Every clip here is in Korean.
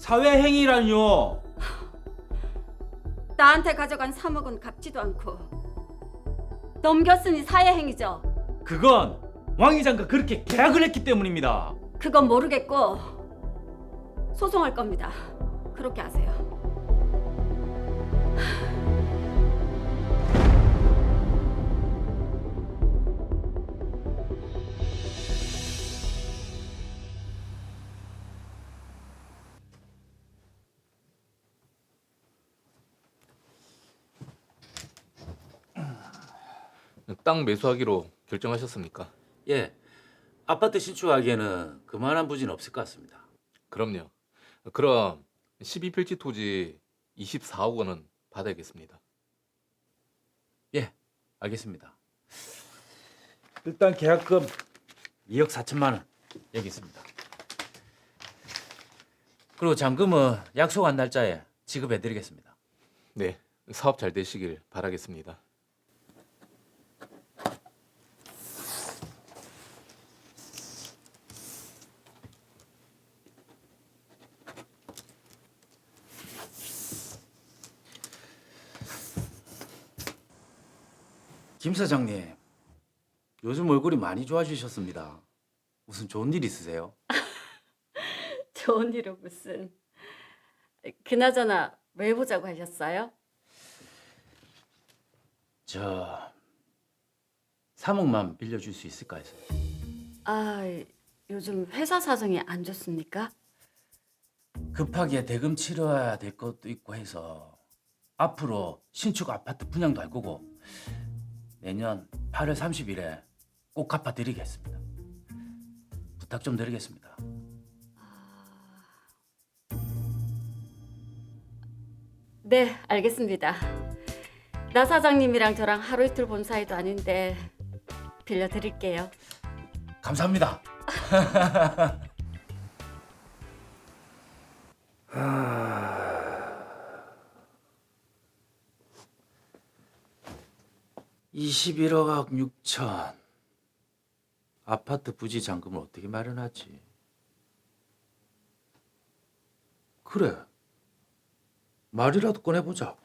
사회행위라뇨. 나한테 가져간 3억은 갚지도 않고 넘겼으니 사회행위죠. 그건 왕 이장과 그렇게 계약을 했기 때문입니다. 그건 모르겠고 소송할 겁니다. 그렇게 하세요. 땅 매수하기로 결정하셨습니까? 예, 아파트 신축하기에는 그만한 부지는 없을 것 같습니다. 그럼요. 그럼 12필지 토지 24억 원은 받아야겠습니다. 예, 알겠습니다. 일단 계약금 2억 4천만 원 여기 있습니다. 그리고 잔금은 약속한 날짜에 지급해드리겠습니다. 네, 사업 잘 되시길 바라겠습니다. 김 사장님, 요즘 얼굴이 많이 좋아지셨습니다. 무슨 좋은 일 있으세요? 좋은 일은 무슨. 그나저나 왜 보자고 하셨어요? 저 3억만 빌려줄 수 있을까 해서요. 아, 요즘 회사 사정이 안 좋습니까? 급하게 대금 치러야 될 것도 있고 해서 앞으로 신축 아파트 분양도 할 거고 내년 8월 30일에 꼭 갚아드리겠습니다. 부탁 좀 드리겠습니다. 네, 알겠습니다. 나 사장님이랑 저랑 하루 이틀 본 사이도 아닌데 빌려드릴게요. 감사합니다. 아... 21억 6천. 아파트 부지 잔금을 어떻게 마련하지? 그래. 말이라도 꺼내보자.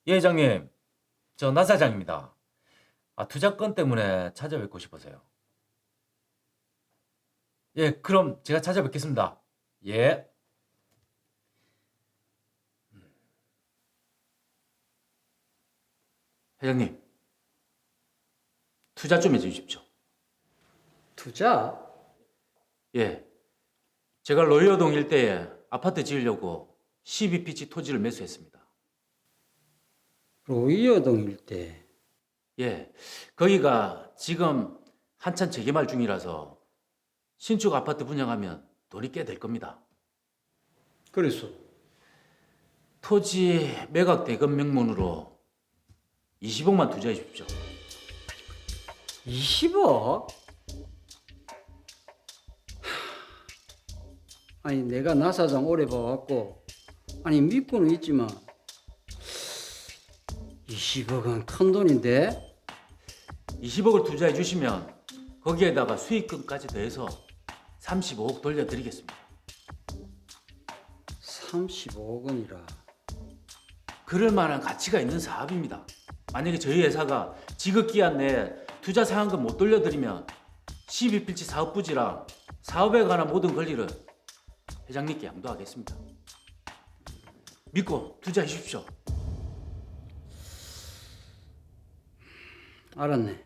예, 회장님. 저 나 사장입니다. 투자 건 때문에 찾아뵙고 싶어서요. 예, 그럼 제가 찾아뵙겠습니다. 예. 회장님, 투자 좀 해주십시오. 투자? 예, 제가 로이어동 일대에 아파트 지으려고 12피치 토지를 매수했습니다. 로이어동 일대. 예, 거기가 지금 한참 재개발 중이라서 신축 아파트 분양하면 돈이 꽤 될 겁니다. 그래서 토지 매각 대금 명목으로 20억만 투자해 주십시오. 20억? 아니 내가 나 사장 오래 봐왔고 아니 믿고는 있지만 20억은 큰 돈인데? 20억을 투자해 주시면 거기에다가 수익금까지 더해서 35억 돌려드리겠습니다. 35억 원이라. 그럴 만한 가치가 있는 사업입니다. 만약에 저희 회사가 지급 기한 내에 투자 상환금 못 돌려드리면 12필지 사업 부지랑 사업에 관한 모든 권리를 회장님께 양도하겠습니다. 믿고 투자해 주십시오. 알았네.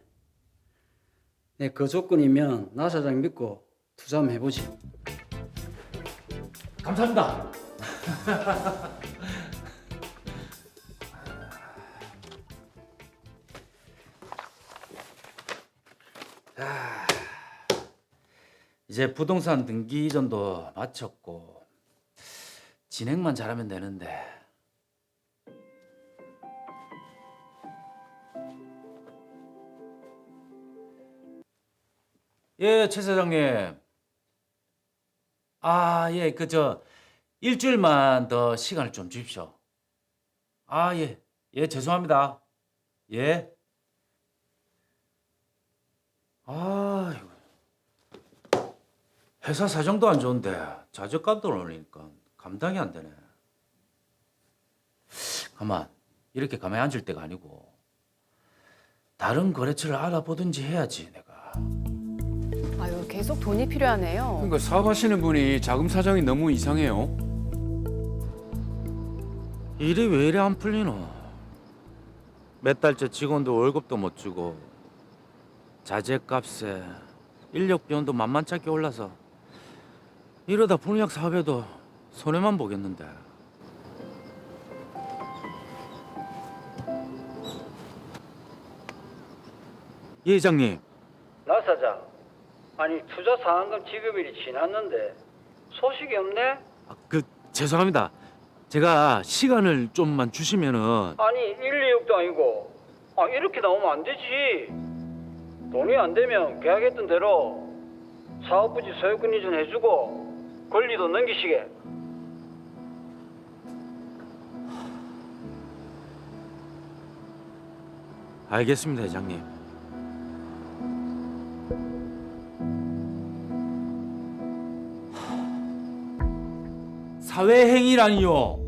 내 그 조건이면 나 사장 믿고 투자 한번 해보지. 감사합니다. 이제 부동산 등기 이전도 마쳤고 진행만 잘하면 되는데. 예, 최 사장님. 예, 일주일만 더 시간을 좀 주십시오. 예. 예, 죄송합니다. 예. 이거. 회사 사정도 안 좋은데 자적값도 올리니까 감당이 안 되네. 가만, 이렇게 가만히 앉을 때가 아니고 다른 거래처를 알아보든지 해야지 내가. 아유, 계속 돈이 필요하네요. 그러니까 사업하시는 분이 자금 사정이 너무 이상해요. 일이 왜 이래 안 풀리노? 몇 달째 직원도 월급도 못 주고 자재값에 인력 비용도 만만찮게 올라서 이러다 분약 사업에도 손해만 보겠는데. 예, 회장님. 나 사장. 아니 투자 상환금 지급일이 지났는데 소식이 없네? 죄송합니다. 제가 시간을 좀만 주시면은. 아니 1, 2억도 아니고 이렇게 나오면 안 되지. 돈이 안 되면 계약했던 대로 사업부지 소유권 이전해주고 권리도 넘기시게. 알겠습니다, 회장님. 사회행위라니요.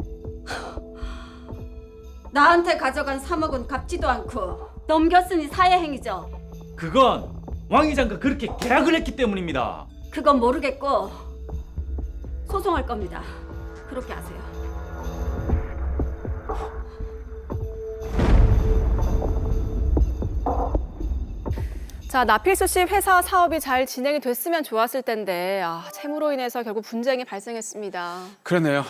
나한테 가져간 3억은 갚지도 않고 넘겼으니 사회행위죠. 그건 왕 회장과 그렇게 계약을 했기 때문입니다. 그건 모르겠고 소송할 겁니다. 그렇게 아세요. 자, 나필수 씨 회사 사업이 잘 진행이 됐으면 좋았을 텐데 채무로 인해서 결국 분쟁이 발생했습니다. 그러네요.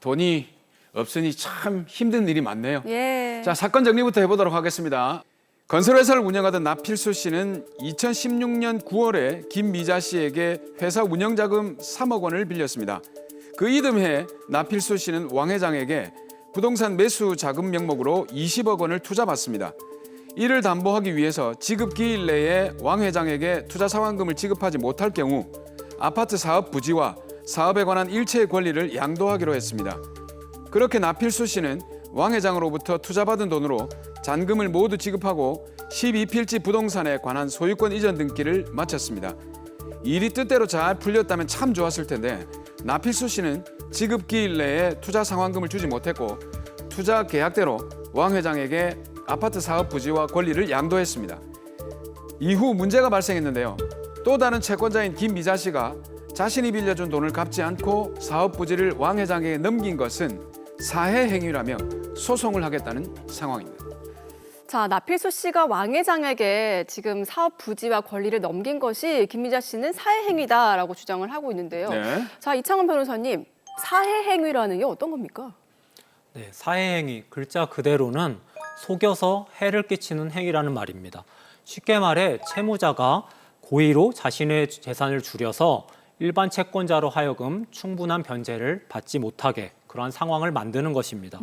돈이 없으니 참 힘든 일이 많네요. 예. 자, 사건 정리부터 해보도록 하겠습니다. 건설회사를 운영하던 나필수 씨는 2016년 9월에 김미자 씨에게 회사 운영자금 3억 원을 빌렸습니다. 그 이듬해 나필수 씨는 왕 회장에게 부동산 매수 자금 명목으로 20억 원을 투자받습니다. 이를 담보하기 위해서 지급 기일 내에 왕 회장에게 투자 상환금을 지급하지 못할 경우 아파트 사업 부지와 사업에 관한 일체의 권리를 양도하기로 했습니다. 그렇게 나필수 씨는 왕 회장으로부터 투자받은 돈으로 잔금을 모두 지급하고 12필지 부동산에 관한 소유권 이전 등기를 마쳤습니다. 일이 뜻대로 잘 풀렸다면 참 좋았을 텐데 나필수 씨는 지급 기일 내에 투자 상환금을 주지 못했고 투자 계약대로 왕 회장에게 아파트 사업 부지와 권리를 양도했습니다. 이후 문제가 발생했는데요. 또 다른 채권자인 김미자 씨가 자신이 빌려준 돈을 갚지 않고 사업 부지를 왕 회장에게 넘긴 것은 사해 행위라며 소송을 하겠다는 상황입니다. 자, 나필수 씨가 왕 회장에게 지금 사업 부지와 권리를 넘긴 것이 김미자 씨는 사회행위다라고 주장을 하고 있는데요. 네. 자, 이창원 변호사님, 사회행위라는 게 어떤 겁니까? 네, 사회행위 글자 그대로는 속여서 해를 끼치는 행위라는 말입니다. 쉽게 말해 채무자가 고의로 자신의 재산을 줄여서 일반 채권자로 하여금 충분한 변제를 받지 못하게 그러한 상황을 만드는 것입니다.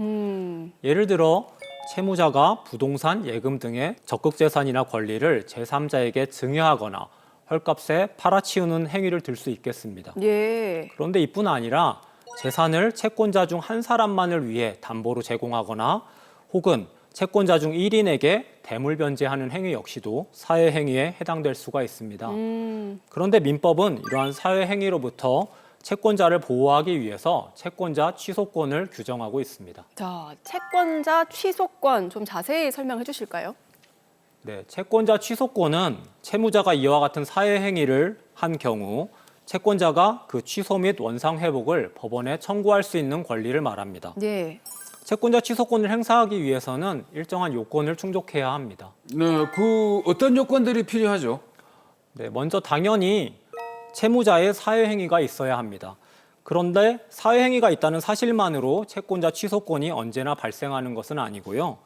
예를 들어 채무자가 부동산, 예금 등의 적극 재산이나 권리를 제3자에게 증여하거나 헐값에 팔아치우는 행위를 들 수 있겠습니다. 예. 그런데 이뿐 아니라 재산을 채권자 중 한 사람만을 위해 담보로 제공하거나 혹은 채권자 중 1인에게 대물 변제하는 행위 역시도 사회행위에 해당될 수가 있습니다. 그런데 민법은 이러한 사회행위로부터 채권자를 보호하기 위해서 채권자 취소권을 규정하고 있습니다. 자, 채권자 취소권 좀 자세히 설명해 주실까요? 네, 채권자 취소권은 채무자가 이와 같은 사회행위를 한 경우 채권자가 그 취소 및 원상 회복을 법원에 청구할 수 있는 권리를 말합니다. 예. 채권자 취소권을 행사하기 위해서는 일정한 요건을 충족해야 합니다. 네, 그 어떤 요건들이 필요하죠? 네, 먼저 당연히 채무자의 사회행위가 있어야 합니다. 그런데 사회행위가 있다는 사실만으로 채권자 취소권이 언제나 발생하는 것은 아니고요.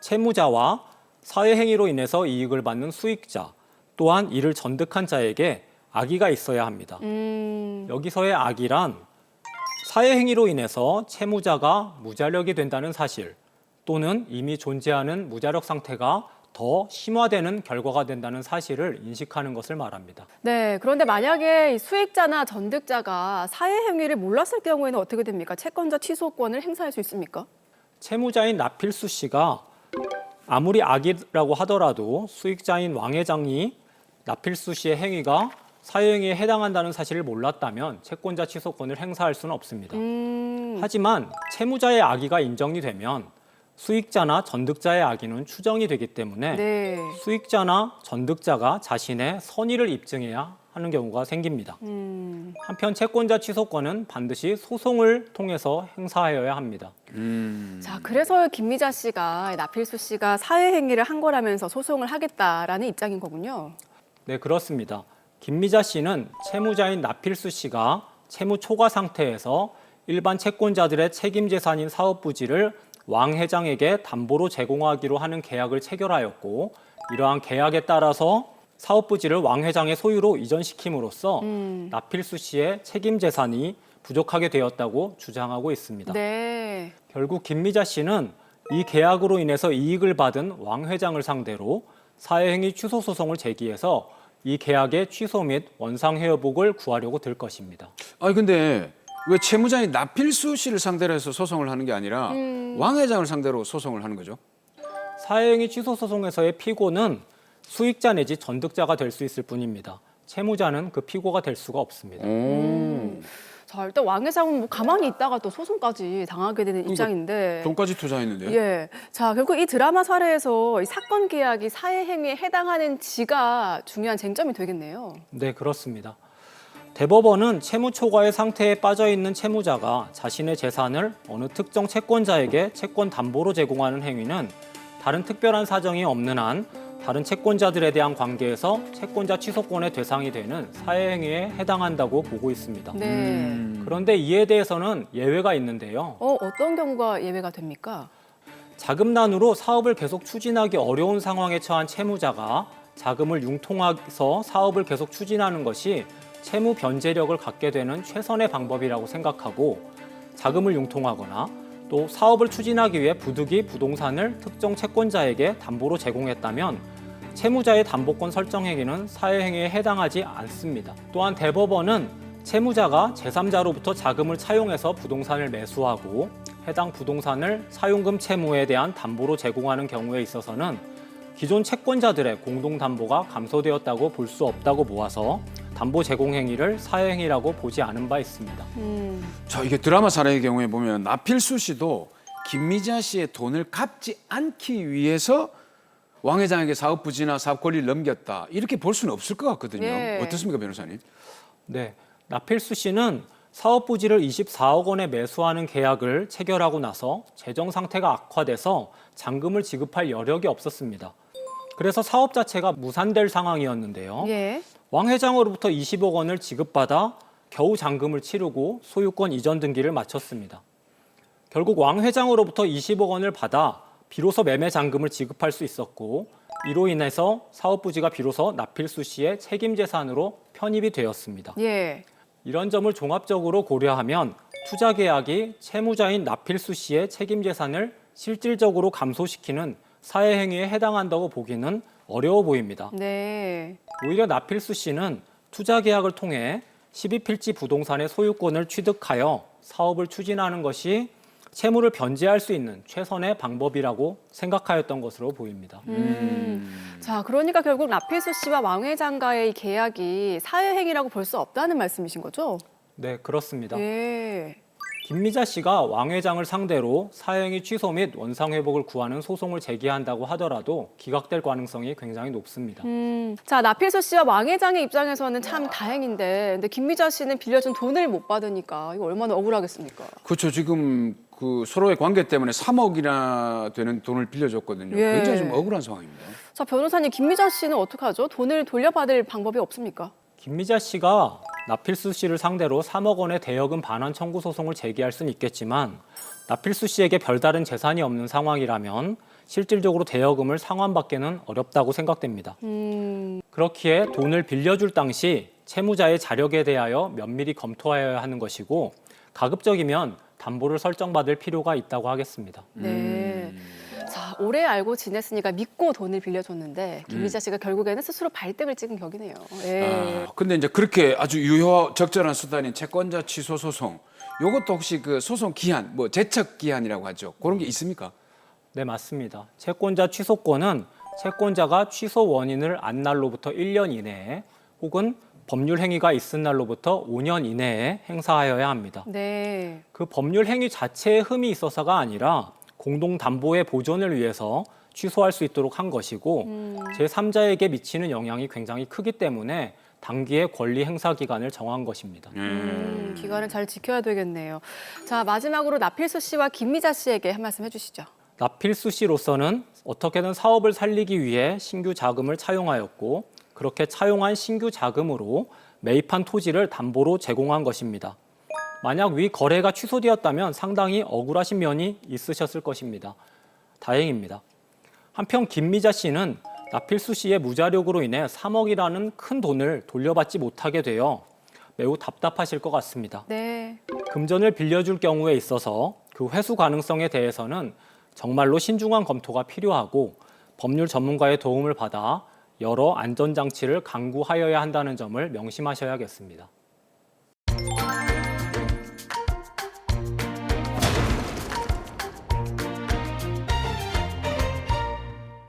채무자와 사회행위로 인해서 이익을 받는 수익자, 또한 이를 전득한 자에게 악의가 있어야 합니다. 여기서의 악의란 사회행위로 인해서 채무자가 무자력이 된다는 사실 또는 이미 존재하는 무자력 상태가 더 심화되는 결과가 된다는 사실을 인식하는 것을 말합니다. 네, 그런데 만약에 이 수익자나 전득자가 사회행위를 몰랐을 경우에는 어떻게 됩니까? 채권자 취소권을 행사할 수 있습니까? 채무자인 나필수 씨가 아무리 악의라고 하더라도 수익자인 왕 회장이 나필수 씨의 행위가 사유행위에 해당한다는 사실을 몰랐다면 채권자 취소권을 행사할 수는 없습니다. 하지만 채무자의 악의가 인정이 되면 수익자나 전득자의 악의는 추정이 되기 때문에 네. 수익자나 전득자가 자신의 선의를 입증해야 하는 경우가 생깁니다. 한편 채권자 취소권은 반드시 소송을 통해서 행사하여야 합니다. 자, 그래서 김미자 씨가 나필수 씨가 사회 행위를 한 거라면서 소송을 하겠다라는 입장인 거군요. 네, 그렇습니다. 김미자 씨는 채무자인 나필수 씨가 채무 초과 상태에서 일반 채권자들의 책임 재산인 사업 부지를 왕 회장에게 담보로 제공하기로 하는 계약을 체결하였고, 이러한 계약에 따라서 사업 부지를 왕 회장의 소유로 이전시킴으로써 나필수 씨의 책임 재산이 부족하게 되었다고 주장하고 있습니다. 네. 결국 김미자 씨는 이 계약으로 인해서 이익을 받은 왕 회장을 상대로 사회행위 취소 소송을 제기해서 이 계약의 취소 및 원상 회복을 구하려고 들 것입니다. 아니 근데 왜 채무자인 나필수 씨를 상대로 해서 소송을 하는 게 아니라 왕 회장을 상대로 소송을 하는 거죠? 사회행위 취소 소송에서의 피고는 수익자 내지 전득자가 될 수 있을 뿐입니다. 채무자는 그 피고가 될 수가 없습니다. 자, 일단 왕 회장은 뭐 가만히 있다가 또 소송까지 당하게 되는 입장인데. 돈까지 투자했는데. 예. 자, 결국 이 드라마 사례에서 이 사건 계약이 사회 행위에 해당하는지가 중요한 쟁점이 되겠네요. 네, 그렇습니다. 대법원은 채무 초과의 상태에 빠져 있는 채무자가 자신의 재산을 어느 특정 채권자에게 채권 담보로 제공하는 행위는 다른 특별한 사정이 없는 한 다른 채권자들에 대한 관계에서 채권자 취소권의 대상이 되는 사회행위에 해당한다고 보고 있습니다. 네. 그런데 이에 대해서는 예외가 있는데요. 어떤 경우가 예외가 됩니까? 자금난으로 사업을 계속 추진하기 어려운 상황에 처한 채무자가 자금을 융통해서 사업을 계속 추진하는 것이 채무 변제력을 갖게 되는 최선의 방법이라고 생각하고, 자금을 융통하거나 또 사업을 추진하기 위해 부득이 부동산을 특정 채권자에게 담보로 제공했다면 채무자의 담보권 설정 행위는 사회행위에 해당하지 않습니다. 또한 대법원은 채무자가 제3자로부터 자금을 차용해서 부동산을 매수하고 해당 부동산을 사용금 채무에 대한 담보로 제공하는 경우에 있어서는 기존 채권자들의 공동담보가 감소되었다고 볼 수 없다고 보아서 담보 제공 행위를 사회행위라고 보지 않은 바 있습니다. 자, 이게 드라마 사례의 경우에 보면 나필수 씨도 김미자 씨의 돈을 갚지 않기 위해서 왕 회장에게 사업 부지나 사업 권리를 넘겼다, 이렇게 볼 수는 없을 것 같거든요. 네. 어떻습니까, 변호사님? 네, 나필수 씨는 사업 부지를 24억 원에 매수하는 계약을 체결하고 나서 재정 상태가 악화돼서 잔금을 지급할 여력이 없었습니다. 그래서 사업 자체가 무산될 상황이었는데요. 예. 왕 회장으로부터 20억 원을 지급받아 겨우 잔금을 치르고 소유권 이전 등기를 마쳤습니다. 결국 왕 회장으로부터 20억 원을 받아 비로소 매매 잔금을 지급할 수 있었고, 이로 인해서 사업 부지가 비로소 나필수 씨의 책임 재산으로 편입이 되었습니다. 예. 이런 점을 종합적으로 고려하면 투자 계약이 채무자인 나필수 씨의 책임 재산을 실질적으로 감소시키는 사회 행위에 해당한다고 보기는 어려워 보입니다. 네. 오히려 나필수 씨는 투자 계약을 통해 12필지 부동산의 소유권을 취득하여 사업을 추진하는 것이 채무를 변제할 수 있는 최선의 방법이라고 생각하였던 것으로 보입니다. 자, 그러니까 결국 나필수 씨와 왕 회장과의 이 계약이 사회 행위라고 볼 수 없다는 말씀이신 거죠? 네, 그렇습니다. 예. 김미자 씨가 왕 회장을 상대로 사회행위 취소 및 원상회복을 구하는 소송을 제기한다고 하더라도 기각될 가능성이 굉장히 높습니다. 자, 나필수 씨와 왕 회장의 입장에서는 참 다행인데, 근데 김미자 씨는 빌려준 돈을 못 받으니까 이거 얼마나 억울하겠습니까? 그렇죠. 지금 그 서로의 관계 때문에 3억이나 되는 돈을 빌려줬거든요. 예. 굉장히 좀 억울한 상황입니다. 자, 변호사님, 김미자 씨는 어떡하죠? 돈을 돌려받을 방법이 없습니까? 김미자 씨가 나필수 씨를 상대로 3억 원의 대여금 반환 청구 소송을 제기할 수는 있겠지만, 나필수 씨에게 별다른 재산이 없는 상황이라면 실질적으로 대여금을 상환받기는 어렵다고 생각됩니다. 그렇기에 돈을 빌려줄 당시 채무자의 자력에 대하여 면밀히 검토하여야 하는 것이고, 가급적이면 담보를 설정받을 필요가 있다고 하겠습니다. 네. 자, 오래 알고 지냈으니까 믿고 돈을 빌려줬는데 김미자 씨가 결국에는 스스로 발등을 찍은 격이네요. 예. 근데 이제 그렇게 아주 유효 적절한 수단인 채권자 취소 소송, 요것도 혹시 그 소송 기한, 뭐 제척 기한이라고 하죠. 그런 게 있습니까? 네, 맞습니다. 채권자 취소권은 채권자가 취소 원인을 안 날로부터 1년 이내에 혹은 법률 행위가 있은 날로부터 5년 이내에 행사하여야 합니다. 네. 그 법률 행위 자체에 흠이 있어서가 아니라 공동 담보의 보존을 위해서 취소할 수 있도록 한 것이고 제3자에게 미치는 영향이 굉장히 크기 때문에 단기의 권리 행사 기간을 정한 것입니다. 기간을 잘 지켜야 되겠네요. 자, 마지막으로 나필수 씨와 김미자 씨에게 한 말씀 해주시죠. 나필수 씨로서는 어떻게든 사업을 살리기 위해 신규 자금을 차용하였고 그렇게 차용한 신규 자금으로 매입한 토지를 담보로 제공한 것입니다. 만약 위 거래가 취소되었다면 상당히 억울하신 면이 있으셨을 것입니다. 다행입니다. 한편 김미자 씨는 나필수 씨의 무자력으로 인해 3억이라는 큰 돈을 돌려받지 못하게 되어 매우 답답하실 것 같습니다. 네. 금전을 빌려줄 경우에 있어서 그 회수 가능성에 대해서는 정말로 신중한 검토가 필요하고 법률 전문가의 도움을 받아 여러 안전장치를 강구하여야 한다는 점을 명심하셔야겠습니다.